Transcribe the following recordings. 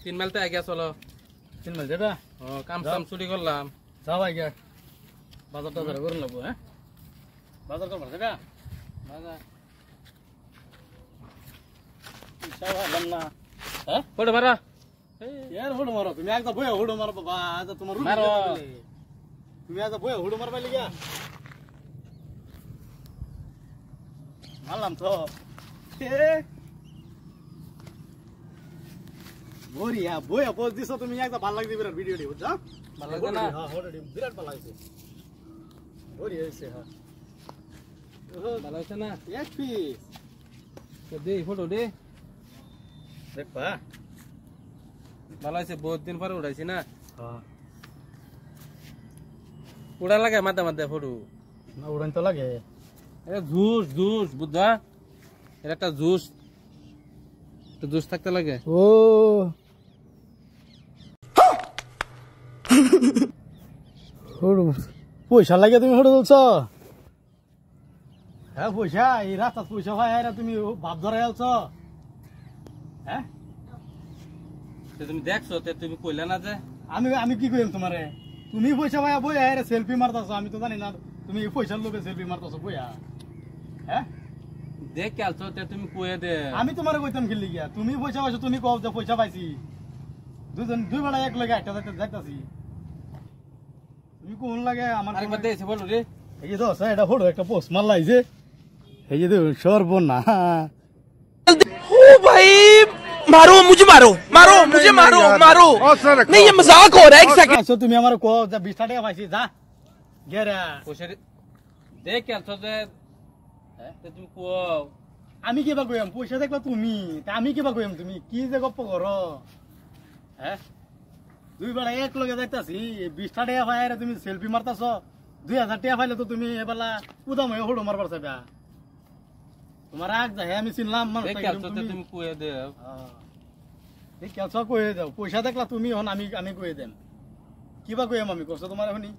3 mile তো আগে চলো 3 মাইল যাবা ও কাম সাম চুরি করলাম যাও আগে বাজার টাজার করে লাগবো হ্যাঁ বাজার করবা যাবা বাজার সব হলাম না হ্যাঁ পড়ে মারা यार हुडो मारो तुम्ही एकदा बोय हुडो मारो बाबा आता तुम्हाला रूम मारो तुम्ही आता बोय हुडो मार पाहिजे का मारलाम तो बोरी या बोय पोज दिसो तुम्ही एकदा भाल लागते विराट व्हिडिओ डी होता भाल लागते ना हां होडो डी विराट भाल लागते बोरी ऐसे हां ভালো হইছে না एक पीस তো দে ফটো দে देख पा ভালো হইছে বহুত দিন পরে উড়াইছি না हां উড়া লাগে মাথা মাথা ফটো না উড়ান তো লাগে এ জুস জুস বুঝা এর একটা জুস তো জুস থাকতে লাগে ও হুড়ু পয়সা লাগে তুমি হুড়ু বলছো হ্যাঁ পয়সা এই রাস্তা পয়সা ভাই আরে তুমি ভাব ধরে আলছো হ্যাঁ তুমি দেখছো তে তুমি কইলা না যে আমি আমি কি কইম তোমারে তুমি পয়সা ভাই বই আরে সেলফি মারতাছো আমি তো জানি না তুমি পয়সার লোভে সেলফি মারতাছো বইয়া হ্যাঁ দেখ আলছো তে তুমি কইয়া দে আমি তোমারে কইতাম কি লিগিয়া তুমি পয়সা পাইছো তুমি কও যে পয়সা পাইছি দুই বেলা এক লগে একটা যাইতাছি তুমি কোন লাগে আমার আরেকবার দেইছে বলো রে এই যে দোস এটা ফটো একটা পোস্ট মারলাই যে এই যে সর্বনা ओ भाई मारो मुझे मारो मारो मुझे मारो मारो नहीं ये मजाक हो रहा है एक सेकंड আচ্ছা তুমি আমার কো যে 20 টাকা পাইছি যা গেরা পয়সা দেখ আলছো যে তে তুমি কো আমি কিবা কইম পয়সা দেখলা তুমি তা আমি কিবা কইম তুমি কি যে গপ্প করো হ্যাঁ দুই বেলা এক লগে যাইতাছি 20 টাকা পাইরে তুমি সেলফি মারতাছো 2000 টাকা পাইলে তো তুমি এবেলা উদাম হয়ে হুড়ো মারবার চাইবা তোমার আগ যায় আমি চিনলাম মানুষ দেখ আলছো তে তুমি কইয়া দে এই কেলসা কইয়ে দাও পয়সা দেখলা তুমি হন আমি আমি কইয়ে দেম কিবা কইম আমি কষ্ট তোমার শুনি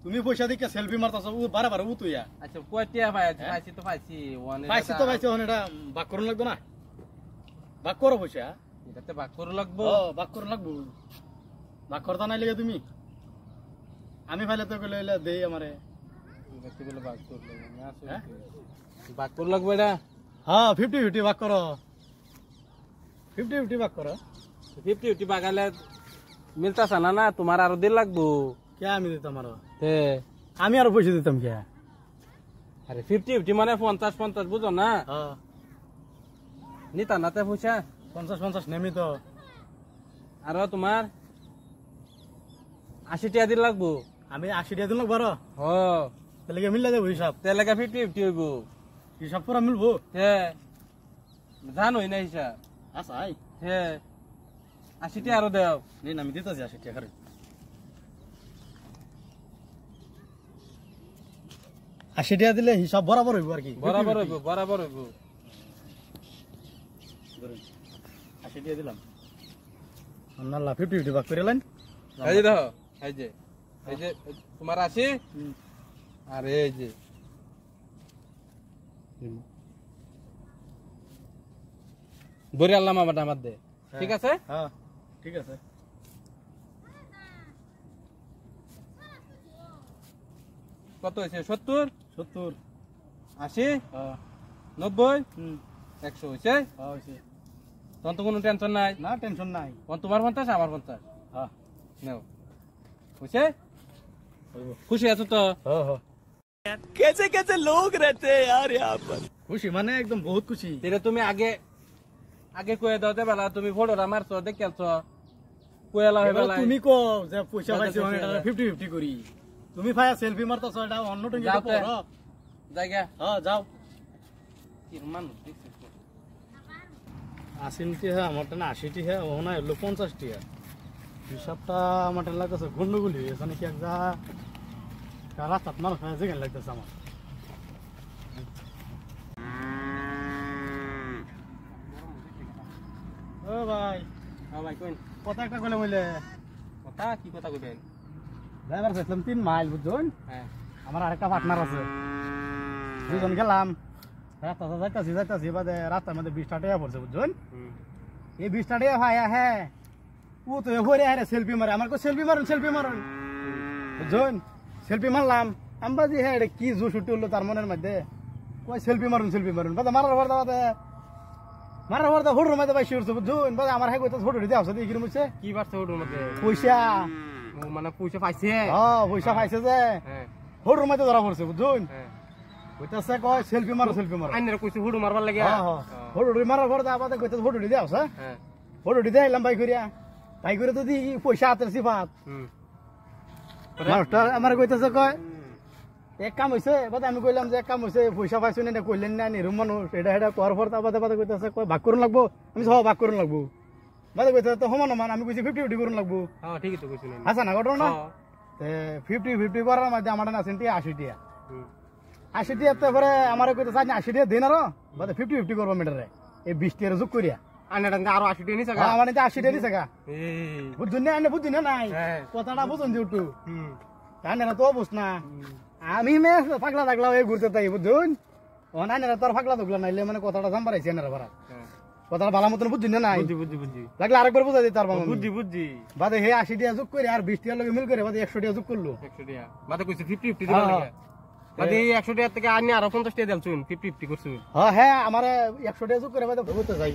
তুমি পয়সা দিকে সেলফি মারতাছো বারে বারে উতুইয়া আচ্ছা কয়টা পাইছি তো পাইছি ওয়ানে পাইছি তো পাইছি হন এটা বাক করন লাগবে না বাক করো পয়সা এটাতে বাক করে লাগবো ও বাক করন লাগবে বাক করতা নাই লাগে তুমি আমি ফাইলে তো কইলে দেই আমারে এটাতে বলে বাক করে লাগবে না হ্যাঁ বাক করে লাগবে এটা হ্যাঁ 50-50 বাক করো 50-50 বাক করো 50-50 বাগালে মিলতাছে না না তোমার আরো দিন লাগবো কে আমি দিতাম আরো তে আমি আরো পয়সা দিতাম কে আরে 50-50 মানে 50-50 বুঝো না হ্যাঁ নিতা নাতে পয়সা 50-50 নেমি তো আর তোমার 80 টাকা দিন লাগবো আমি 80 টাকা দিন লাগবো আরো হ তাহলে কি মিললে দেবো হিসাব তে লাগা 50-50 হইব হিসাব পুরা মিলবো তে জানোই না হিসাব আচ্ছা আই হে 80 টাকা আরো দাও নেই আমি দিতেছি 80 টাকা করে 80 টাকা দিলে হিসাব বরাবর হইব আর কি বরাবর হইব বরাবর হইব 80 টাকা দিলাম আল্লাহ 50-50 ভাগ করে লাইন এই যে দেখো এই যে তোমার 80 আর এই যে বরি আল্লাহ মামাটা আমার দে ঠিক আছে হ্যাঁ ঠিক আছে কত হয়েছে 70 70 80 হ্যাঁ 90 100 হয়েছে হ্যাঁ হইছে তখন তো কোনো টেনশন নাই না টেনশন নাই তখন তোমার 50 আমার 50 হ্যাঁ নাও হয়েছে হইব খুশি আছো তো হ্যাঁ হ্যাঁ कैसे कैसे लोग रहते हैं यार यहाँ पर খুশি মানে একদম বহুত খুশি তেরে তুমি আগে আগে কয়ে দাও দে বেলা তুমি ফটোটা মারছো দেখেছো কয়েলা হয়ে বেলা তুমি কো যে পয়সা পাইছো মানে এটা 50-50 করি তুমি ভাইয়া সেলফি মারতাছো এটা অন্য টঙ্গি যাও তে। পড়ো জায়গা হ্যাঁ যাও কি মানুষ দেখছিস তো? 80 টি হ্যাঁ আমার না 80 টি হ্যাঁ ও না হলো 50 টি হিসাবটা আমার লাগতেছে গন্ডগোল হয়ে গেছে নাকি এক যা রাস্তাত মানুষ যেখানে লাগতেছে আমার ও ভাই হ্যাঁ ভাই কইন কথা একটা কইলে বলে কথা কি কথা কইবেন ড্রাইভার গেছিলাম 3 মাইল বুঝছেন হ্যাঁ আমার আরেকটা পার্টনার আছে দুজন গেলাম রাস্তা যাইতাছি বাদে রাস্তার মধ্যে 20 টাকা পড়ছে বুঝছেন এই 20 টাকা ভাই হ্যাঁ ও তো হরে আরে সেলফি মারে আমার কো সেলফি মারুন বুঝুন সেলফি মারলাম আমবাজি হ্যাঁ এটা কি জুস উঠে উঠলো তার মনের মধ্যে কই সেলফি মারুন বাদা মারার পর হোটের মধ্যে বাইসি উঠছে বুঝুন বাদা আমার হ্যাঁ কইতে হোটেল দিতে আসছে কি মুছে কি বাড়ছে ওটার মধ্যে পয়সা মানে পয়সা পাইছে পয়সা পাইছে যে হ্যাঁ হোটের মধ্যে ধরা পড়ছে বুঝুন হ্যাঁ কইতাছে কয় সেলফি মারো আইনের কইছে হুড়ু মারবার লাগে হোটেল মারার পর আবার কইতে হোটেল দিতে আসছে হ্যাঁ হোটেল দিতে এলাম বাই করে তো দি পয়সা হাতের সিফাত হুম মানুষটা আমার কইতেছে কয় এক কাম হয়েছে বাদে আমি কইলাম যে এক কাম হয়েছে পয়সা পাইছো না কইলেন না নিরুম মানুষ এটা করার পর বাদে বাদে কইতেছে কয় ভাগ করুন লাগবো আমি সব ভাগ করুন লাগবো বাদে কইতেছে তো সমান সমান আমি কইছি 50-50 করুন লাগবো হ্যাঁ ঠিকই তো কইছিলেন আচ্ছা না ঘটনা 50-50 করার মধ্যে আমার না আছেন 80 টাকা 80 টাকা তারপরে আমার কইতেছে 80 টাকা দিন আরো বাদে 50-50 করবো মিটারে এই 20 টাকা যোগ করিয়া আইনাটা আরো 80 টাকা নিছে আমার 80 টাকা দিছে গা এই বুঝুন না বুঝুন না নাই হ্যাঁ কথাটা বুঝুন যে উঠু হুম জানে না তো বুঝ না আমি মে পাগলা থাকলাম এই ঘুরতে তাই বুঝুন ও না না তোর পাগলা থাকলাম নাইলে মানে কথাটা জান পারাইছে না ভাড়া কথাটা ভালো মতন বুঝুন না নাই বুঝছি লাগলে আরেকবার বুঝাই দিই তার বাবা বুঝছি বাদে হে 80 টাকা যোগ করে আর 20 টাকা লগে মিল করে বাদে 100 টাকা যোগ করলো 100 টাকা বাদে কইছে 50-50 দিবার লাগে বাদে 100 টাকা থেকে আনি আরো 50 টাকা দিলছুন 50-50 করছুন হ্যাঁ আমার 100 টাকা যোগ করে বাদে বুঝতে যাই